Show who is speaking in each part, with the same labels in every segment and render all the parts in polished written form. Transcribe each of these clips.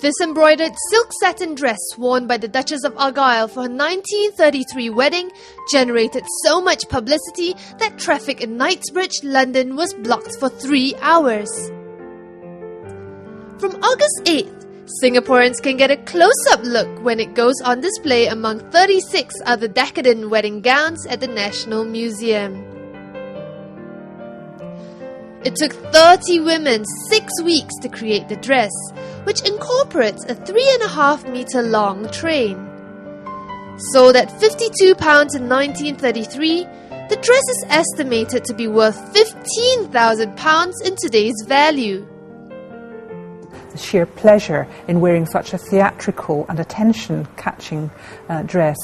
Speaker 1: This embroidered silk satin dress worn by the Duchess of Argyll for her 1933 wedding generated so much publicity that traffic in Knightsbridge, London was blocked for 3 hours. From August 8th, Singaporeans can get a close-up look when it goes on display among 36 other decadent wedding gowns at the National Museum. It took 30 women 6 weeks to create the dress, which incorporates a 3.5-meter long train. Sold at £52 in 1933, the dress is estimated to be worth £15,000 in today's value.
Speaker 2: The sheer pleasure in wearing such a theatrical and attention-catching dress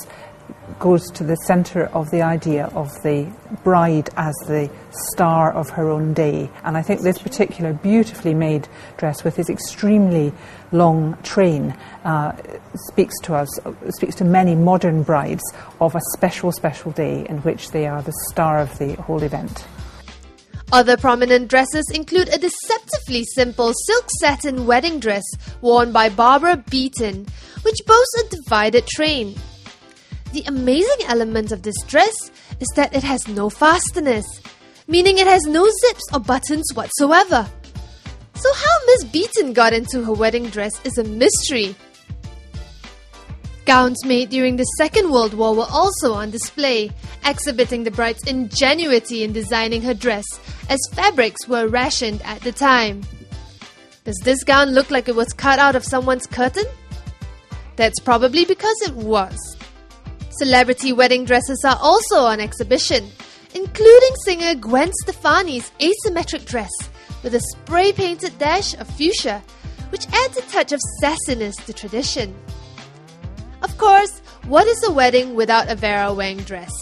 Speaker 2: goes to the centre of the idea of the bride as the star of her own day. And I think this particular beautifully made dress with its extremely long train speaks to many modern brides of a special, special day in which they are the star of the whole event.
Speaker 1: Other prominent dresses include a deceptively simple silk satin wedding dress worn by Barbara Beaton, which boasts a divided train. The amazing element of this dress is that it has no fasteners, meaning it has no zips or buttons whatsoever. So how Miss Beaton got into her wedding dress is a mystery. Gowns made during the Second World War were also on display, exhibiting the bride's ingenuity in designing her dress, as fabrics were rationed at the time. Does this gown look like it was cut out of someone's curtain? That's probably because it was. Celebrity wedding dresses are also on exhibition, including singer Gwen Stefani's asymmetric dress with a spray-painted dash of fuchsia, which adds a touch of sassiness to tradition. Of course, what is a wedding without a Vera Wang dress?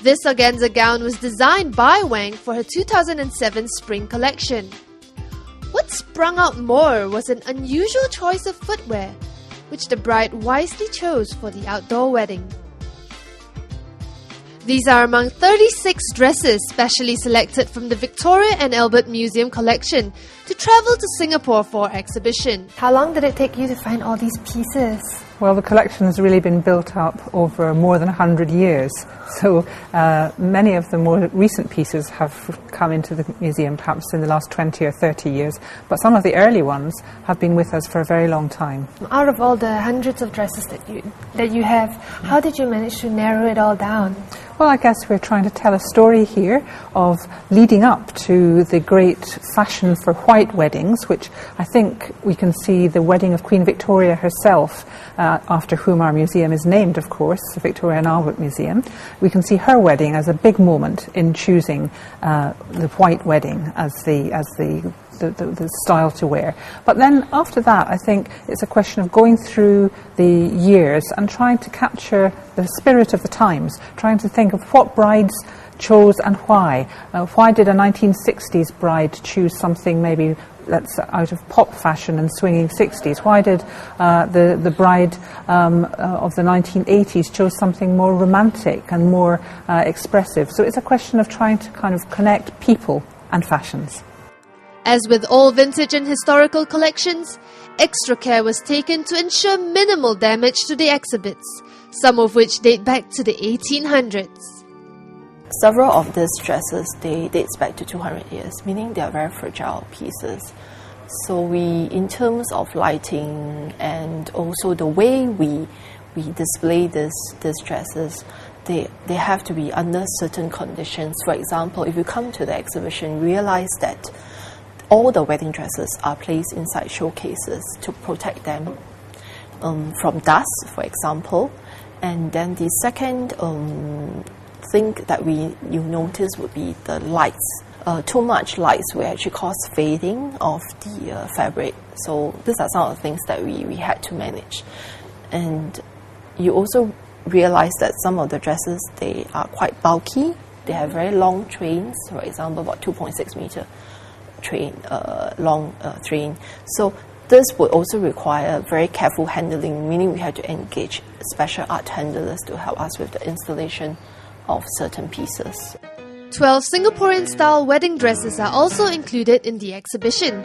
Speaker 1: This organza gown was designed by Wang for her 2007 spring collection. What sprung out more was an unusual choice of footwear, which the bride wisely chose for the outdoor wedding. These are among 36 dresses specially selected from the Victoria and Albert Museum collection to travel to Singapore for exhibition.
Speaker 3: How long did it take you to find all these pieces?
Speaker 2: Well, the collection has really been built up over more than 100 years. So many of the more recent pieces have come into the museum perhaps in the last 20 or 30 years, but some of the early ones have been with us for a very long time.
Speaker 3: Out of all the hundreds of dresses that you have, how did you manage to narrow it all down?
Speaker 2: Well, I guess we're trying to tell a story here of leading up to the great fashion for white weddings, which I think we can see the wedding of Queen Victoria herself, after whom our museum is named, of course, the Victoria and Albert Museum. We can see her wedding as a big moment in choosing the white wedding as the style to wear. But then after that, I think it's a question of going through the years and trying to capture the spirit of the times, trying to think of what brides chose and why. Why did a 1960s bride choose something maybe that's out of pop fashion and swinging 60s? Why did the bride of the 1980s chose something more romantic and more expressive? So it's a question of trying to kind of connect people and fashions.
Speaker 1: As with all vintage and historical collections, extra care was taken to ensure minimal damage to the exhibits, some of which date back to the 1800s.
Speaker 4: Several of these dresses, they dates back to 200 years, meaning they are very fragile pieces. So in terms of lighting and also the way we display these dresses, they have to be under certain conditions. For example, if you come to the exhibition, realize that all the wedding dresses are placed inside showcases to protect them from dust, for example. And then the second thing that you notice would be the lights. Too much lights will actually cause fading of the fabric. So these are some of the things that we had to manage. And you also realize that some of the dresses, they are quite bulky. They have very long trains, for example, about 2.6 meter long train. So this would also require very careful handling, meaning we had to engage special art handlers to help us with the installation of certain pieces.
Speaker 1: 12 Singaporean-style wedding dresses are also included in the exhibition.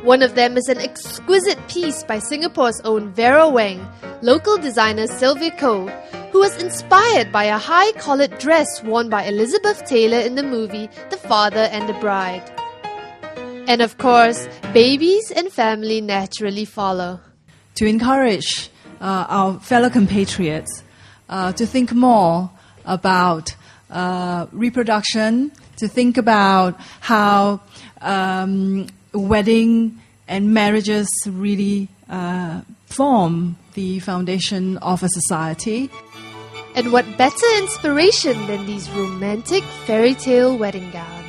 Speaker 1: One of them is an exquisite piece by Singapore's own Vera Wang, local designer Sylvia Koh, who was inspired by a high-collared dress worn by Elizabeth Taylor in the movie The Father and the Bride. And of course, babies and family naturally follow.
Speaker 5: To encourage our fellow compatriots to think more about reproduction, to think about how wedding and marriages really form the foundation of a society.
Speaker 1: And what better inspiration than these romantic fairy tale wedding gowns?